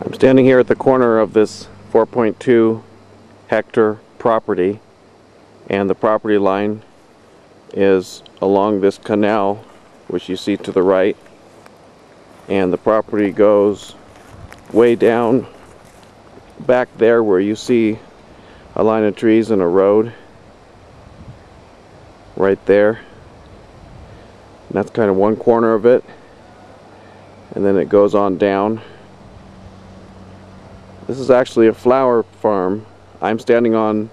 I'm standing here at the corner of this 4.2 hectare property, and the property line is along this canal which you see to the right, and the property goes way down back there where you see a line of trees and a road right there. And that's kind of one corner of it, and then it goes on down. This is actually a flower farm. I'm standing on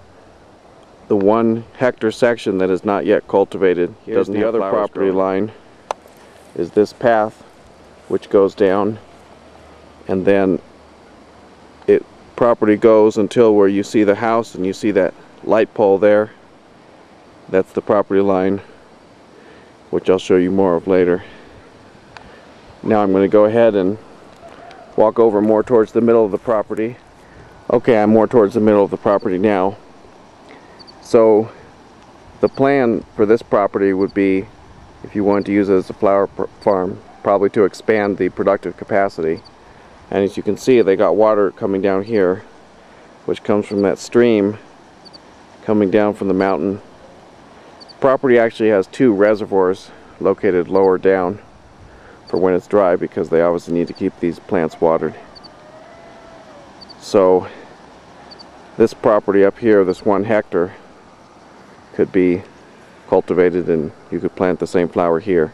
the 1 hectare section that is not yet cultivated. Here's the other property line is this path which goes down, and then property goes until where you see the house and you see that light pole there. That's the property line, which I'll show you more of later. Now I'm going to go ahead and walk over more towards the middle of the property. Okay, I'm more towards the middle of the property now. So the plan for this property would be, if you wanted to use it as a flower farm, probably to expand the productive capacity. And as you can see, they got water coming down here, which comes from that stream coming down from the mountain. The property actually has 2 reservoirs located lower down for when it's dry, because they obviously need to keep these plants watered. So this property up here, this 1 hectare, could be cultivated and you could plant the same flower here.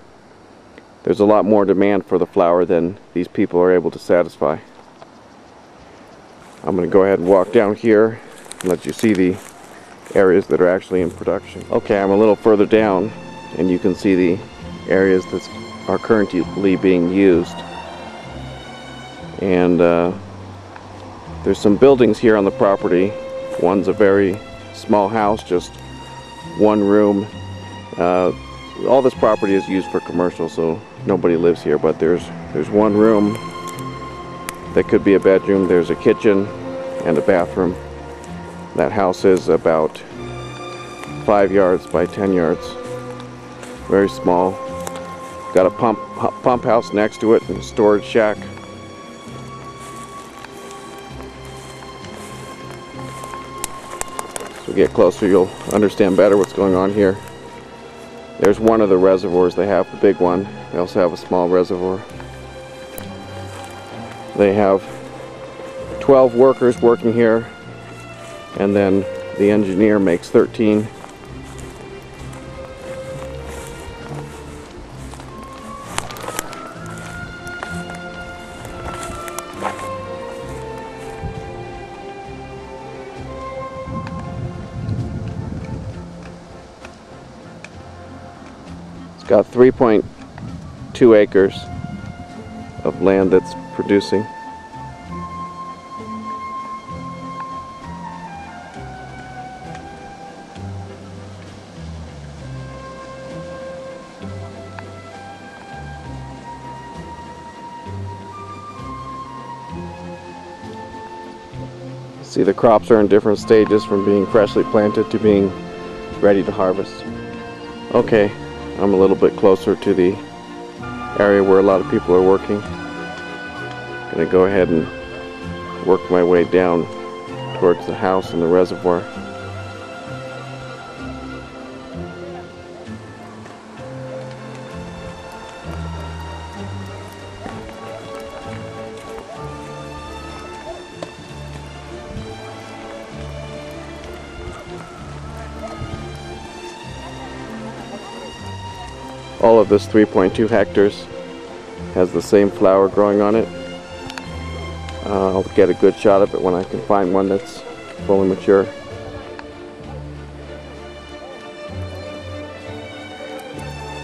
There's a lot more demand for the flower than these people are able to satisfy. I'm going to go ahead and walk down here and let you see the areas that are actually in production. Okay, I'm a little further down and you can see the areas that are currently being used. And there's some buildings here on the property. One's a very small house, just 1 room. All this property is used for commercial, so nobody lives here, but there's 1 room that could be a bedroom. There's a kitchen and a bathroom. That house is about 5 yards by 10 yards. Very small. Got a pump house next to it and a storage shack. As we get closer, you'll understand better what's going on here. There's one of the reservoirs they have, the big one. They also have a small reservoir. They have 12 workers working here, and then the engineer makes 13. Got 3.2 acres of land that's producing. See, the crops are in different stages, from being freshly planted to being ready to harvest. Okay. I'm a little bit closer to the area where a lot of people are working. I'm going to go ahead and work my way down towards the house and the reservoir. All of this 3.2 hectares has the same flower growing on it. I'll get a good shot of it when I can find one that's fully mature.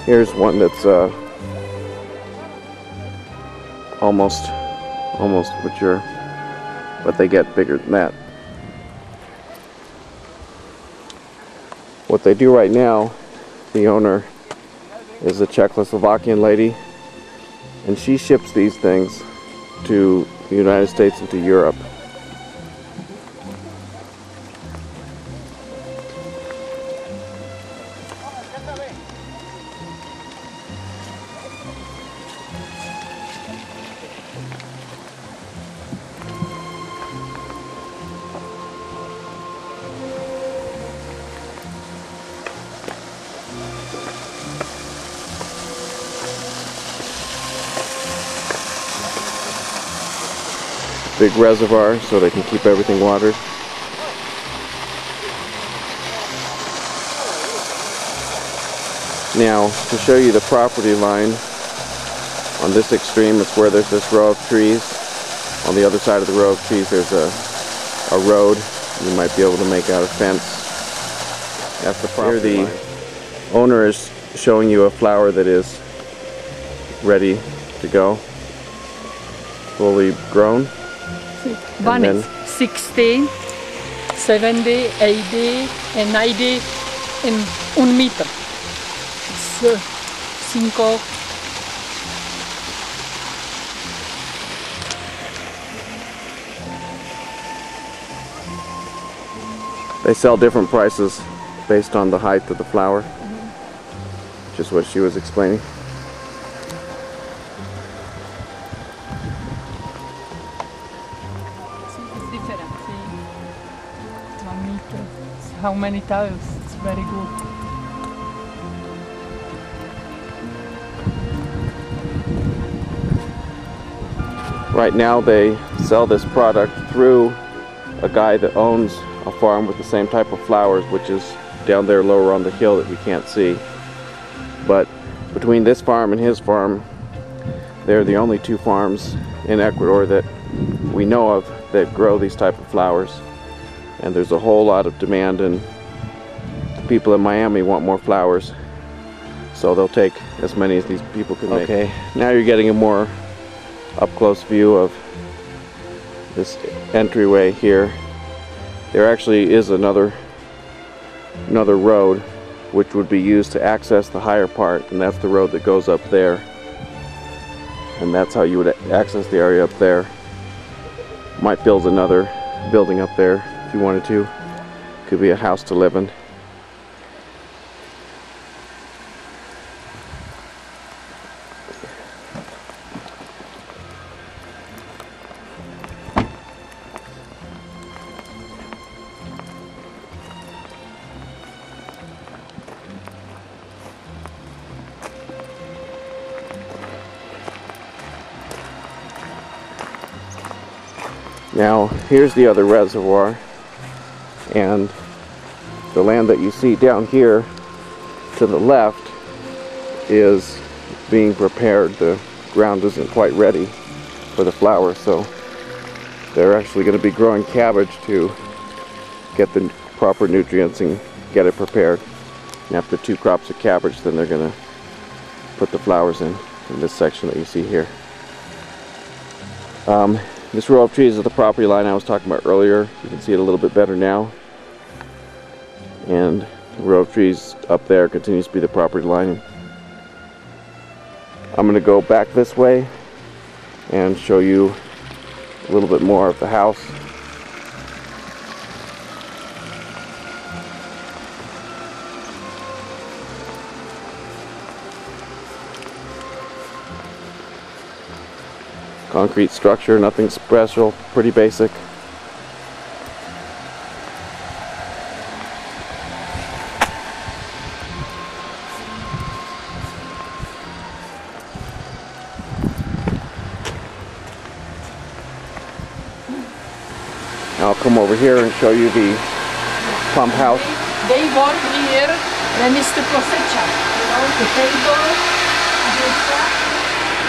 Here's one that's almost mature, but they get bigger than that. What they do right now, the owner is a Czechoslovakian lady, and she ships these things to the United States and to Europe. big reservoir so they can keep everything watered. Now, to show you the property line, on this extreme it's where there's this row of trees. On the other side of the row of trees there's a road. You might be able to make out a fence. That's the property line. The owner is showing you a flower that is ready to go, fully grown. One is 60, 70, 80 and 90 in 1 meter. It's 5. They sell different prices based on the height of the flower, which is what she was explaining. It's different. 1 meter. It's how many tiles? It's very good. Right now they sell this product through a guy that owns a farm with the same type of flowers, which is down there lower on the hill that we can't see. But between this farm and his farm, they're the only 2 farms in Ecuador that we know of that grow these type of flowers. And there's a whole lot of demand, and the people in Miami want more flowers, so they'll take as many as these people can make. Okay, now you're getting a more up-close view of this entryway here. There actually is another road which would be used to access the higher part, and that's the road that goes up there, and that's how you would access the area up there. Might build another building up there if you wanted to. Could be a house to live in. Now, here's the other reservoir, and the land that you see down here to the left is being prepared. The ground isn't quite ready for the flowers, so they're actually going to be growing cabbage to get the proper nutrients and get it prepared. And after 2 crops of cabbage, then they're going to put the flowers in this section that you see here. This row of trees is the property line I was talking about earlier. You can see it a little bit better now. And the row of trees up there continues to be the property line. I'm going to go back this way and show you a little bit more of the house. Concrete structure, nothing special, pretty basic. I'll come over here and show you the pump house. They work here when it's the cosecha, the table.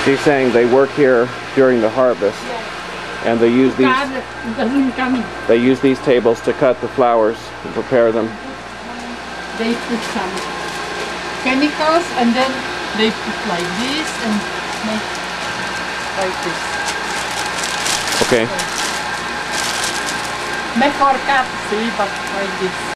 She's saying they work here during the harvest, and they use these tables to cut the flowers and prepare them. They put some chemicals, and then they put like this and make like this. Okay. Mejor cut, see, but like this.